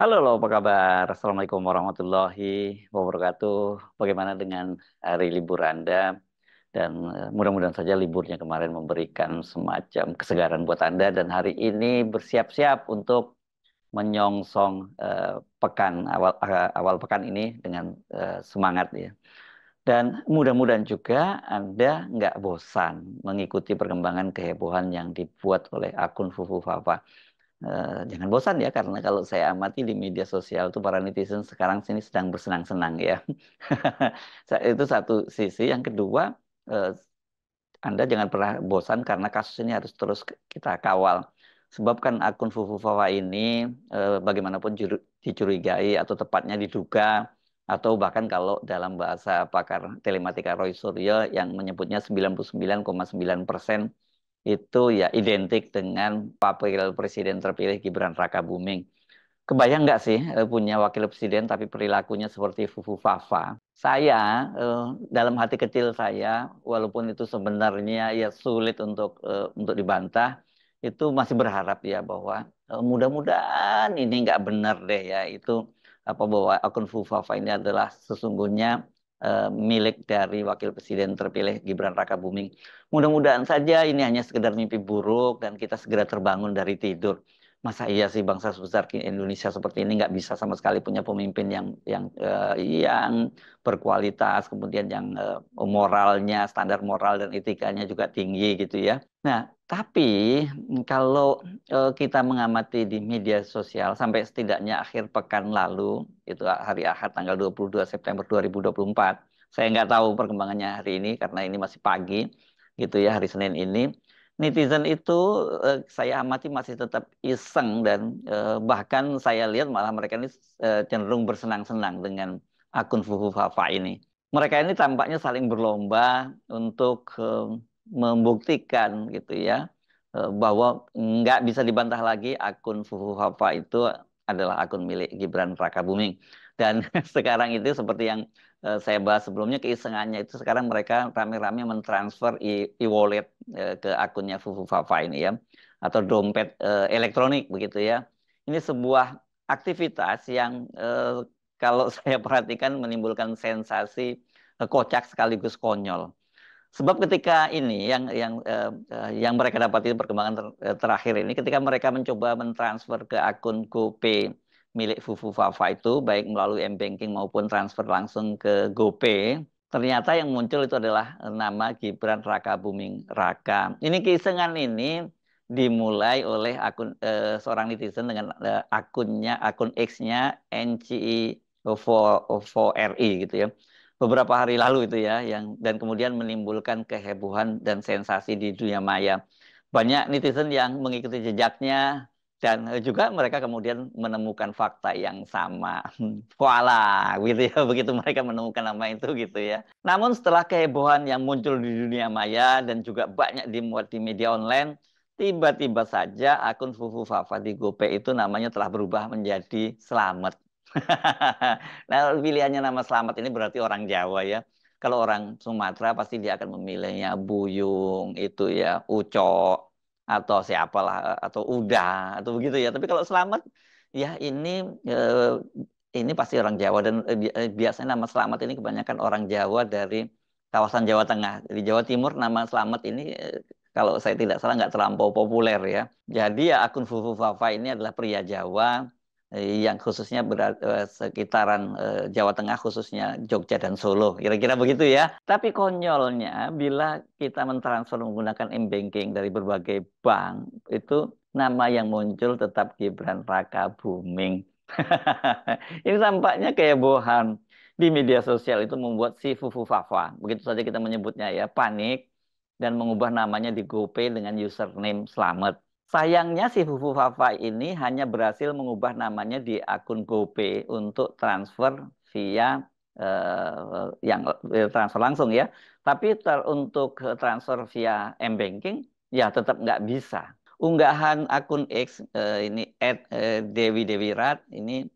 Halo, apa kabar? Assalamualaikum warahmatullahi wabarakatuh. Bagaimana dengan hari libur Anda? Dan mudah-mudahan saja liburnya kemarin memberikan semacam kesegaran buat Anda dan hari ini bersiap-siap untuk menyongsong pekan awal pekan ini dengan semangat ya. Dan mudah-mudahan juga Anda nggak bosan mengikuti perkembangan kehebohan yang dibuat oleh akun Fufu Fafa. Jangan bosan ya, karena kalau saya amati di media sosial tuh para netizen sekarang sini sedang bersenang-senang ya. Itu satu sisi. Yang kedua, eh, Anda jangan pernah bosan karena kasus ini harus terus kita kawal. Sebab kan akun Fufu Fawa ini bagaimanapun dicurigai atau tepatnya diduga atau bahkan kalau dalam bahasa pakar telematika Roy Suryo yang menyebutnya 99,9% itu ya identik dengan wakil presiden terpilih Gibran Rakabuming. Kebayang nggak sih punya wakil presiden tapi perilakunya seperti Fufu Fafa? Saya eh, dalam hati kecil saya, walaupun itu sebenarnya ya sulit untuk dibantah, itu masih berharap ya bahwa mudah-mudahan ini nggak benar deh ya itu apa bahwa akun Fufu Fafa ini adalah sesungguhnya milik dari wakil presiden terpilih Gibran Rakabuming. Mudah-mudahan saja ini hanya sekedar mimpi buruk dan kita segera terbangun dari tidur. Masa iya sih bangsa sebesar Indonesia seperti ini nggak bisa sama sekali punya pemimpin yang berkualitas, kemudian yang moralnya, standar moral dan etikanya juga tinggi gitu ya. Nah, tapi kalau kita mengamati di media sosial sampai setidaknya akhir pekan lalu, itu hari Ahad tanggal 22 September 2024, saya nggak tahu perkembangannya hari ini karena ini masih pagi gitu ya, hari Senin ini. Netizen itu saya amati masih tetap iseng dan bahkan saya lihat malah mereka ini cenderung bersenang-senang dengan akun Fufu Fafa ini. Mereka ini tampaknya saling berlomba untuk membuktikan gitu ya bahwa nggak bisa dibantah lagi akun Fufu Fafa itu adalah akun milik Gibran Rakabuming. Dan sekarang itu seperti yang saya bahas sebelumnya, keisengannya itu sekarang mereka rame-rame mentransfer e-wallet ke akunnya Fufu Fafa ini ya, atau dompet elektronik begitu ya. Ini sebuah aktivitas yang kalau saya perhatikan menimbulkan sensasi kocak sekaligus konyol. Sebab ketika ini yang mereka dapati perkembangan terakhir ini, ketika mereka mencoba mentransfer ke akun GoPay milik Fufu Fafa itu, baik melalui m-banking maupun transfer langsung ke GoPay, ternyata yang muncul itu adalah nama Gibran Rakabuming Raka. Ini keisengan ini dimulai oleh seorang netizen dengan akun X-nya NCI4RI gitu ya, beberapa hari lalu itu ya, yang dan kemudian menimbulkan kehebohan dan sensasi di dunia maya. Banyak netizen yang mengikuti jejaknya dan juga mereka kemudian menemukan fakta yang sama. Voila, gitu ya, begitu mereka menemukan nama itu gitu ya. Namun setelah kehebohan yang muncul di dunia maya dan juga banyak dimuat di media online, tiba-tiba saja akun Fufu Fafa di GoPay itu namanya telah berubah menjadi Slamet. Nah, pilihannya nama Slamet ini berarti orang Jawa ya. Kalau orang Sumatera pasti dia akan memilihnya Buyung itu ya, Ucok atau siapalah atau Uda atau begitu ya. Tapi kalau Slamet ya ini pasti orang Jawa dan biasanya nama Slamet ini kebanyakan orang Jawa dari kawasan Jawa Tengah. Di Jawa Timur nama Slamet ini kalau saya tidak salah nggak terlampau populer ya. Jadi ya akun Fufu Fafa ini adalah pria Jawa yang khususnya sekitaran Jawa Tengah, khususnya Jogja dan Solo, kira-kira begitu ya. Tapi konyolnya, bila kita mentransfer menggunakan m-banking dari berbagai bank, itu nama yang muncul tetap Gibran Rakabuming. Ini tampaknya kehebohan di media sosial itu membuat si Fufu Fafa, begitu saja kita menyebutnya ya, panik dan mengubah namanya di GoPay dengan username Slamet. Sayangnya si Fufu Fafa ini hanya berhasil mengubah namanya di akun GoPay untuk transfer via yang transfer langsung ya. Tapi untuk transfer via m-banking ya tetap nggak bisa. Unggahan akun X ini @Dewi Dewirat ini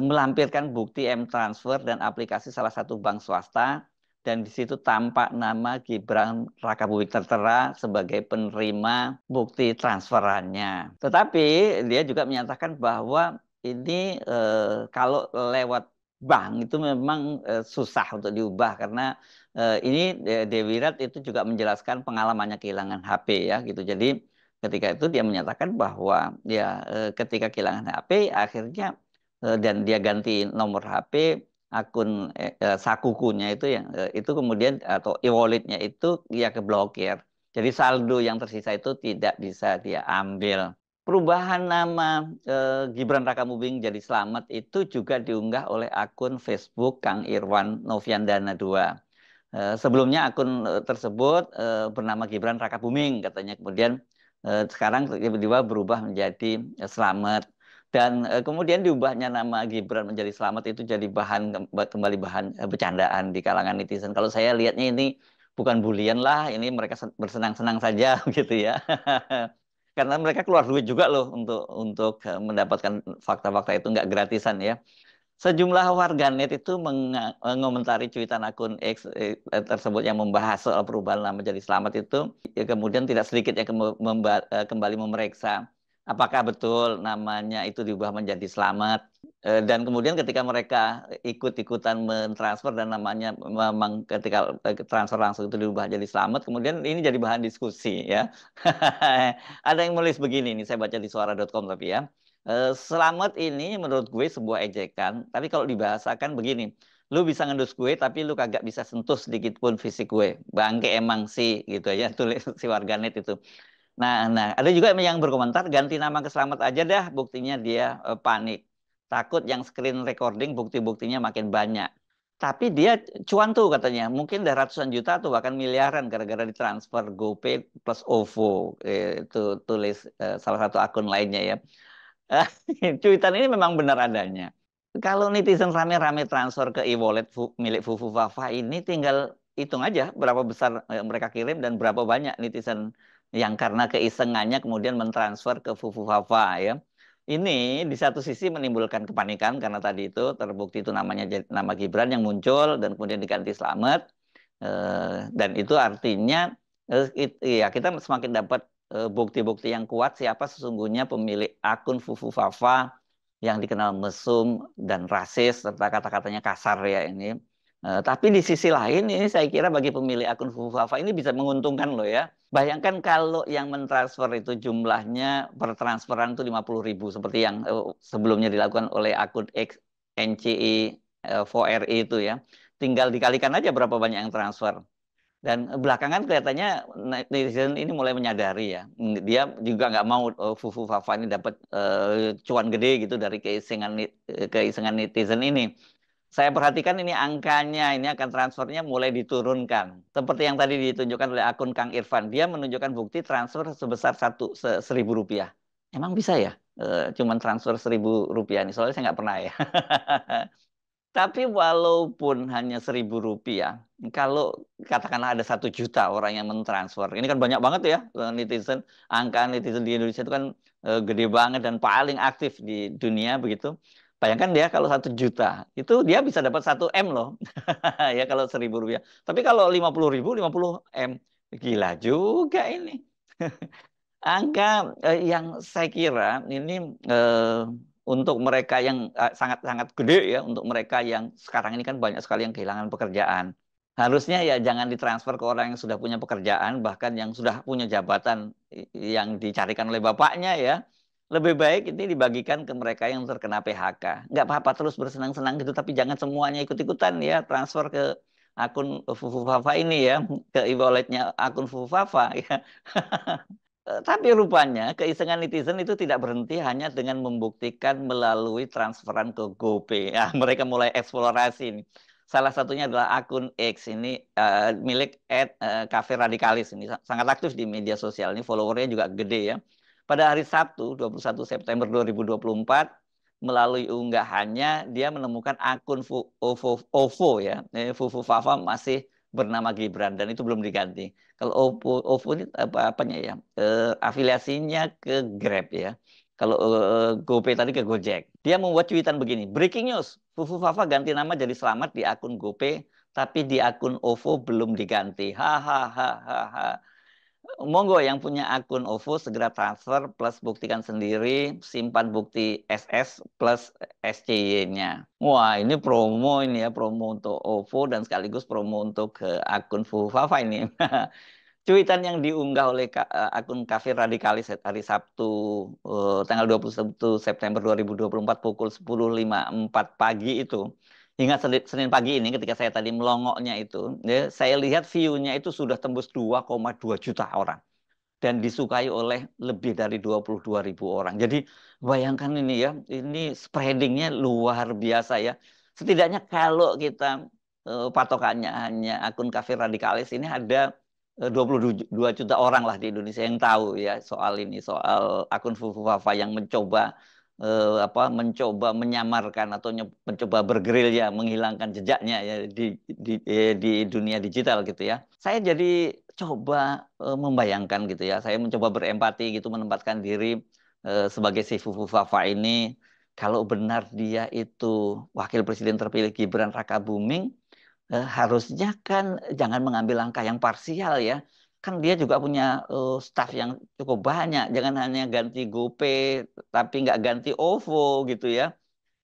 melampirkan bukti m-transfer dan aplikasi salah satu bank swasta dan di situ tampak nama Gibran Rakabuming tertera sebagai penerima bukti transferannya. Tetapi dia juga menyatakan bahwa ini kalau lewat bank itu memang susah untuk diubah karena ini Dewi Rat itu juga menjelaskan pengalamannya kehilangan HP ya gitu. Jadi ketika itu dia menyatakan bahwa ya ketika kehilangan HP akhirnya dan dia ganti nomor HP akun Sakukunya itu yang itu kemudian atau e-walletnya itu dia keblokir. Jadi saldo yang tersisa itu tidak bisa dia ambil. Perubahan nama Gibran Rakabuming jadi Slamet itu juga diunggah oleh akun Facebook Kang Irwan Noviandana 2. Sebelumnya akun tersebut bernama Gibran Rakabuming katanya. Kemudian sekarang tiba-tiba berubah menjadi Slamet. Dan kemudian diubahnya nama Gibran menjadi Slamet itu jadi kembali bahan bercandaan di kalangan netizen. Kalau saya lihatnya ini bukan bulian lah, ini mereka bersenang-senang saja gitu ya. Karena mereka keluar duit juga loh untuk mendapatkan fakta-fakta itu nggak gratisan ya. Sejumlah warganet itu mengomentari cuitan akun X tersebut yang membahas soal perubahan nama jadi Slamet itu, ya, kemudian tidak sedikit yang kembali memeriksa apakah betul namanya itu diubah menjadi Slamet. Dan kemudian ketika mereka ikut-ikutan mentransfer dan namanya memang ketika transfer langsung itu diubah jadi Slamet, kemudian ini jadi bahan diskusi ya. Ada yang menulis begini nih, saya baca di suara.com tapi ya. Selamat ini menurut gue sebuah ejekan, tapi kalau dibahasakan begini, lu bisa ngendus gue, tapi lu kagak bisa sentuh sedikit pun fisik gue. Bangke emang sih, gitu aja tulis si warganet itu. Nah, ada juga yang berkomentar ganti nama ke Selamat aja dah, buktinya dia panik. Takut yang screen recording bukti-buktinya makin banyak. Tapi dia cuan tuh katanya, mungkin udah ratusan juta atau bahkan miliaran gara-gara ditransfer GoPay plus OVO. Itu tulis salah satu akun lainnya ya. Cuitan ini memang benar adanya. Kalau netizen rame-rame transfer ke e-wallet milik Fufu Fafa ini tinggal hitung aja berapa besar mereka kirim dan berapa banyak netizen yang karena keisengannya kemudian mentransfer ke Fufu Fafa ya. Ini di satu sisi menimbulkan kepanikan karena tadi itu terbukti itu namanya nama Gibran yang muncul dan kemudian diganti Slamet. Dan itu artinya ya kita semakin dapat bukti-bukti yang kuat siapa sesungguhnya pemilik akun Fufu Fafa yang dikenal mesum dan rasis serta kata-katanya kasar ya ini. Tapi di sisi lain ini saya kira bagi pemilik akun Fufu Fafa ini bisa menguntungkan loh ya. Bayangkan kalau yang mentransfer itu jumlahnya per transferan itu 50.000 seperti yang sebelumnya dilakukan oleh akun X NCI 4RI itu ya. Tinggal dikalikan aja berapa banyak yang transfer. Dan belakangan kelihatannya netizen ini mulai menyadari ya, dia juga nggak mau Fufu Fafa ini dapat cuan gede gitu dari keisengan netizen ini. Saya perhatikan ini angkanya, ini akan transfernya mulai diturunkan. Seperti yang tadi ditunjukkan oleh akun Kang Irfan, dia menunjukkan bukti transfer sebesar 1.000 rupiah. Emang bisa ya? Cuman transfer 1.000 rupiah nih, soalnya saya nggak pernah ya. Tapi walaupun hanya 1.000 rupiah, kalau katakanlah ada 1 juta orang yang mentransfer, ini kan banyak banget ya netizen, angka netizen di Indonesia itu kan gede banget dan paling aktif di dunia begitu. Bayangkan dia kalau 1 juta, itu dia bisa dapat 1 M loh, ya kalau 1.000 rupiah. Tapi kalau 50.000, 50 M, gila juga ini. Angka yang saya kira ini untuk mereka yang sangat-sangat gede ya, untuk mereka yang sekarang ini kan banyak sekali yang kehilangan pekerjaan. Harusnya ya jangan ditransfer ke orang yang sudah punya pekerjaan, bahkan yang sudah punya jabatan yang dicarikan oleh bapaknya ya. Lebih baik ini dibagikan ke mereka yang terkena PHK. Nggak apa-apa terus bersenang-senang gitu, tapi jangan semuanya ikut-ikutan ya transfer ke akun Fufu Fafa ini ya, ke e-walletnya akun Fufu Fafa ya. Tapi rupanya keisengan netizen itu tidak berhenti hanya dengan membuktikan melalui transferan ke GoPay. Ya, mereka mulai eksplorasi ini. Salah satunya adalah akun X ini milik Cafe Radikalis ini sangat aktif di media sosial ini followernya juga gede ya. Pada hari Sabtu 21 September 2024 melalui unggahannya dia menemukan akun OVO ya. Fufu Fafa masih bernama Gibran dan itu belum diganti. Kalau OVO ini apanya ya? Afiliasinya ke Grab ya. Kalau GoPay tadi ke Gojek. Dia membuat cuitan begini. Breaking news. Fufu Fafa ganti nama jadi Selamat di akun GoPay, tapi di akun OVO belum diganti. Hahaha. monggo yang punya akun OVO segera transfer plus buktikan sendiri, simpan bukti SS plus SCY-nya. Wah, ini promo ini ya, promo untuk OVO dan sekaligus promo untuk akun Fufafa ini. Cuitan yang diunggah oleh akun Kafir Radikalis hari Sabtu tanggal 21 September 2024 pukul 10.54 pagi itu. Hingga Senin pagi ini ketika saya tadi melongoknya itu, ya, saya lihat view-nya itu sudah tembus 2,2 juta orang dan disukai oleh lebih dari 22.000 orang. Jadi bayangkan ini ya, ini spreadingnya luar biasa ya. Setidaknya kalau kita patokannya hanya akun kafir radikalis ini ada 22 juta orang lah di Indonesia yang tahu ya soal ini, soal akun Fufu Fafa yang mencoba mencoba menyamarkan atau mencoba bergerilya menghilangkan jejaknya ya di dunia digital gitu ya. Saya jadi coba membayangkan gitu ya. Saya mencoba berempati gitu menempatkan diri sebagai si Fufu Fafa ini kalau benar dia itu wakil presiden terpilih Gibran Rakabuming, harusnya kan jangan mengambil langkah yang parsial ya. Kan dia juga punya staf yang cukup banyak. Jangan hanya ganti GoPay tapi nggak ganti OVO gitu ya.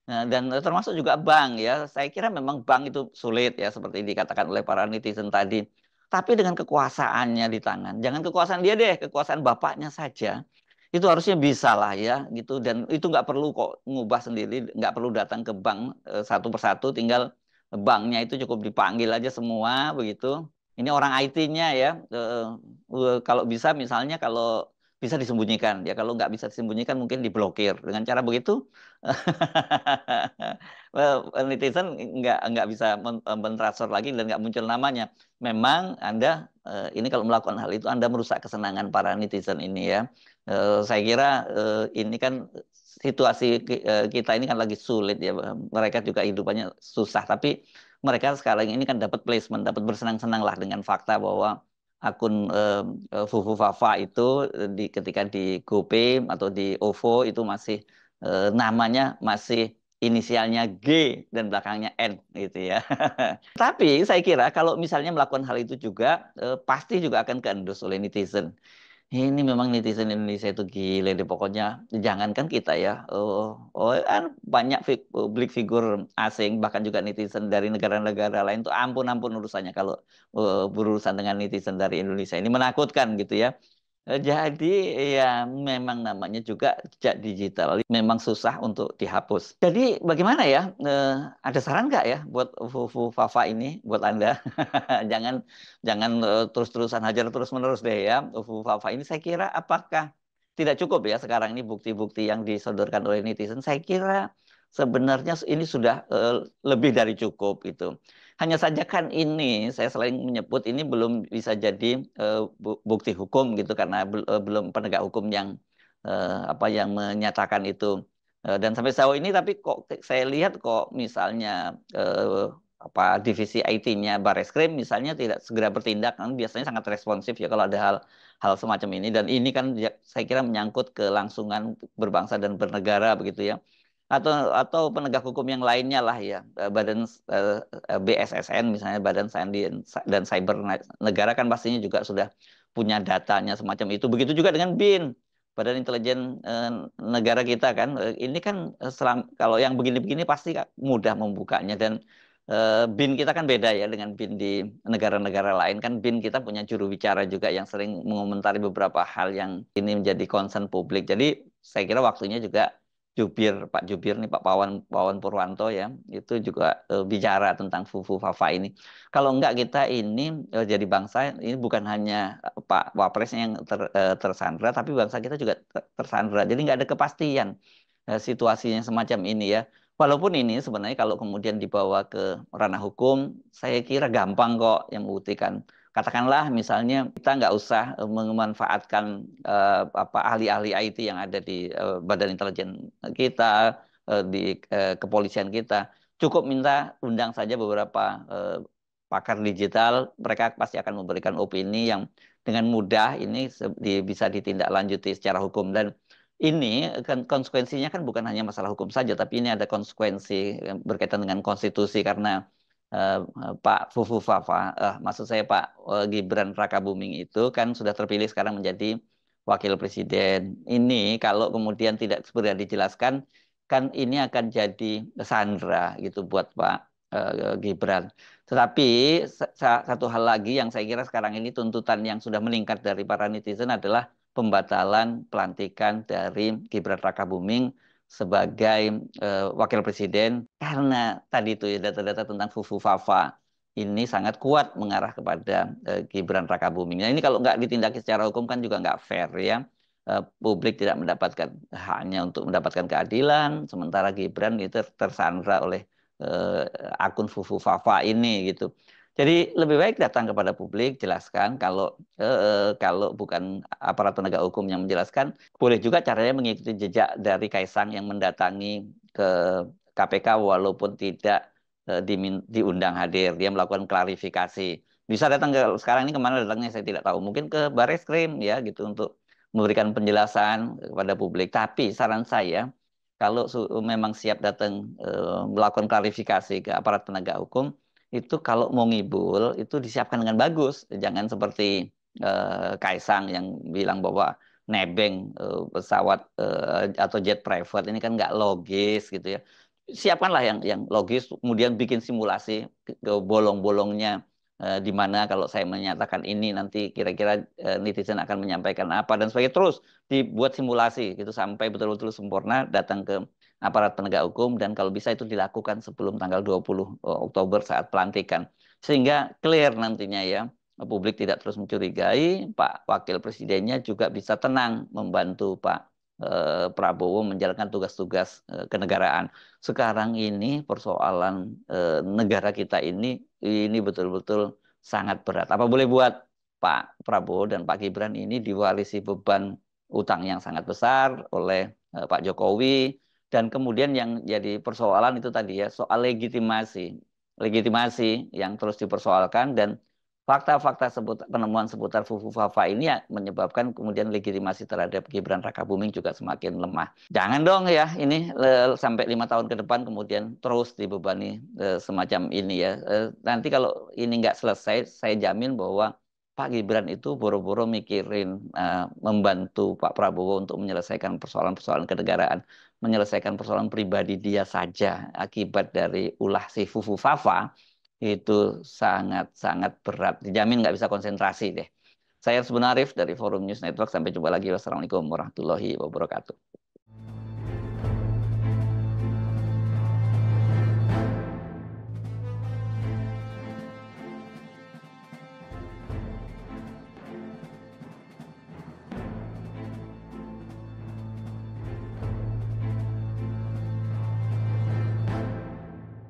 Nah, dan termasuk juga bank ya. Saya kira memang bank itu sulit ya seperti dikatakan oleh para netizen tadi. Tapi dengan kekuasaannya di tangan, jangan kekuasaan dia deh, kekuasaan bapaknya saja. Itu harusnya bisa lah ya gitu dan itu nggak perlu kok ngubah sendiri, nggak perlu datang ke bank satu persatu, tinggal banknya itu cukup dipanggil aja semua begitu. Ini orang IT-nya ya, kalau bisa misalnya kalau bisa disembunyikan ya, kalau nggak bisa disembunyikan mungkin diblokir. Dengan cara begitu netizen nggak bisa mentransfer lagi dan nggak muncul namanya. Memang Anda ini kalau melakukan hal itu Anda merusak kesenangan para netizen ini ya. Saya kira ini kan situasi kita ini kan lagi sulit ya. Mereka juga hidupannya susah, tapi mereka sekarang ini kan dapat placement, dapat bersenang-senang lah dengan fakta bahwa akun Fufu Fafa itu ketika di GoPay atau di OVO itu masih namanya masih inisialnya G dan belakangnya N gitu ya. Tapi saya kira kalau misalnya melakukan hal itu juga pasti juga akan keendus oleh netizen. Ini memang netizen Indonesia itu gile deh pokoknya. Jangankan kita ya, kan banyak publik figur asing bahkan juga netizen dari negara-negara lain tuh ampun-ampun urusannya kalau berurusan dengan netizen dari Indonesia ini menakutkan gitu ya. Jadi ya memang namanya juga jejak digital, memang susah untuk dihapus. Jadi bagaimana ya? Ada saran nggak ya buat Fufu Fafa ini, buat Anda? Jangan jangan terus-terusan hajar terus-menerus deh ya. Fufu Fafa ini saya kira apakah tidak cukup ya sekarang ini bukti-bukti yang disodorkan oleh netizen? Saya kira sebenarnya ini sudah lebih dari cukup itu. Hanya saja kan ini saya selain menyebut ini belum bisa jadi bukti hukum gitu karena belum penegak hukum yang yang menyatakan itu. Dan sampai sejauh ini tapi kok saya lihat kok misalnya divisi IT-nya Barreskrim misalnya tidak segera bertindak kan biasanya sangat responsif ya kalau ada hal semacam ini dan ini kan saya kira menyangkut kelangsungan berbangsa dan bernegara begitu ya atau penegak hukum yang lainnya lah ya badan BSSN misalnya Badan Sandi dan Cyber Negara kan pastinya juga sudah punya datanya semacam itu begitu juga dengan BIN Badan Intelijen Negara kita kan ini kan kalau yang begini-begini pasti mudah membukanya dan BIN kita kan beda ya dengan BIN di negara-negara lain kan BIN kita punya juru bicara juga yang sering mengomentari beberapa hal yang ini menjadi concern publik jadi saya kira waktunya juga Pak Jubir nih Pak Wawan Purwanto ya itu juga bicara tentang Fufu Fafa ini. Kalau enggak kita ini jadi bangsa ini bukan hanya Pak Wapresnya yang tersandra tapi bangsa kita juga tersandra. Jadi nggak ada kepastian situasinya semacam ini ya. Walaupun ini sebenarnya kalau kemudian dibawa ke ranah hukum, saya kira gampang kok yang membuktikan. Katakanlah misalnya kita nggak usah memanfaatkan ahli-ahli IT yang ada di Badan Intelijen kita, di kepolisian kita. Cukup minta undang saja beberapa pakar digital, mereka pasti akan memberikan opini yang dengan mudah ini bisa ditindaklanjuti secara hukum dan ini kan konsekuensinya kan bukan hanya masalah hukum saja, tapi ini ada konsekuensi berkaitan dengan konstitusi karena eh, Pak Fufu Fafa, maksud saya Pak Gibran Rakabuming itu kan sudah terpilih sekarang menjadi wakil presiden. Ini kalau kemudian tidak segera dijelaskan, kan ini akan jadi sandra gitu buat Pak Gibran. Tetapi satu hal lagi yang saya kira sekarang ini tuntutan yang sudah meningkat dari para netizen adalah pembatalan pelantikan dari Gibran Rakabuming sebagai wakil presiden karena tadi itu ya data-data tentang Fufu Fafa ini sangat kuat mengarah kepada Gibran Rakabuming. Nah ini kalau nggak ditindaki secara hukum kan juga nggak fair ya. Publik tidak mendapatkan hanya untuk mendapatkan keadilan, sementara Gibran itu tersandra oleh eh, akun Fufu Fafa ini gitu. Jadi lebih baik datang kepada publik, jelaskan kalau bukan aparat penegak hukum yang menjelaskan, boleh juga caranya mengikuti jejak dari Kaisang yang mendatangi ke KPK walaupun tidak diundang hadir. Dia melakukan klarifikasi. Bisa datang ke sekarang ini kemana datangnya saya tidak tahu. Mungkin ke Barreskrim ya gitu untuk memberikan penjelasan kepada publik. Tapi saran saya kalau memang siap datang melakukan klarifikasi ke aparat penegak hukum itu kalau mau ngibul itu disiapkan dengan bagus. Jangan seperti Kaisang yang bilang bahwa nebeng pesawat atau jet private ini kan nggak logis gitu ya. Siapkanlah yang logis, kemudian bikin simulasi ke bolong-bolongnya di mana kalau saya menyatakan ini nanti kira-kira netizen akan menyampaikan apa dan sebagainya. Terus dibuat simulasi gitu sampai betul-betul sempurna datang ke aparat penegak hukum dan kalau bisa itu dilakukan sebelum tanggal 20 Oktober saat pelantikan. Sehingga clear nantinya ya publik tidak terus mencurigai, Pak Wakil Presidennya juga bisa tenang membantu Pak Prabowo menjalankan tugas-tugas kenegaraan. Sekarang ini persoalan negara kita ini betul-betul sangat berat. Apa boleh buat Pak Prabowo dan Pak Gibran ini diwarisi beban utang yang sangat besar oleh Pak Jokowi dan kemudian yang jadi persoalan itu tadi ya soal legitimasi, legitimasi yang terus dipersoalkan dan fakta-fakta penemuan seputar Fufu Fafa ini ya menyebabkan kemudian legitimasi terhadap Gibran Rakabuming juga semakin lemah. Jangan dong ya ini sampai 5 tahun ke depan kemudian terus dibebani semacam ini ya. Nanti kalau ini nggak selesai, saya jamin bahwa Pak Gibran itu boro-boro mikirin membantu Pak Prabowo untuk menyelesaikan persoalan-persoalan kenegaraan, menyelesaikan persoalan pribadi dia saja akibat dari ulah si Fufu Fafa itu sangat-sangat berat. Dijamin nggak bisa konsentrasi deh. Saya sebenarnya Arif dari Forum News Network. Sampai jumpa lagi. Wassalamualaikum warahmatullahi wabarakatuh.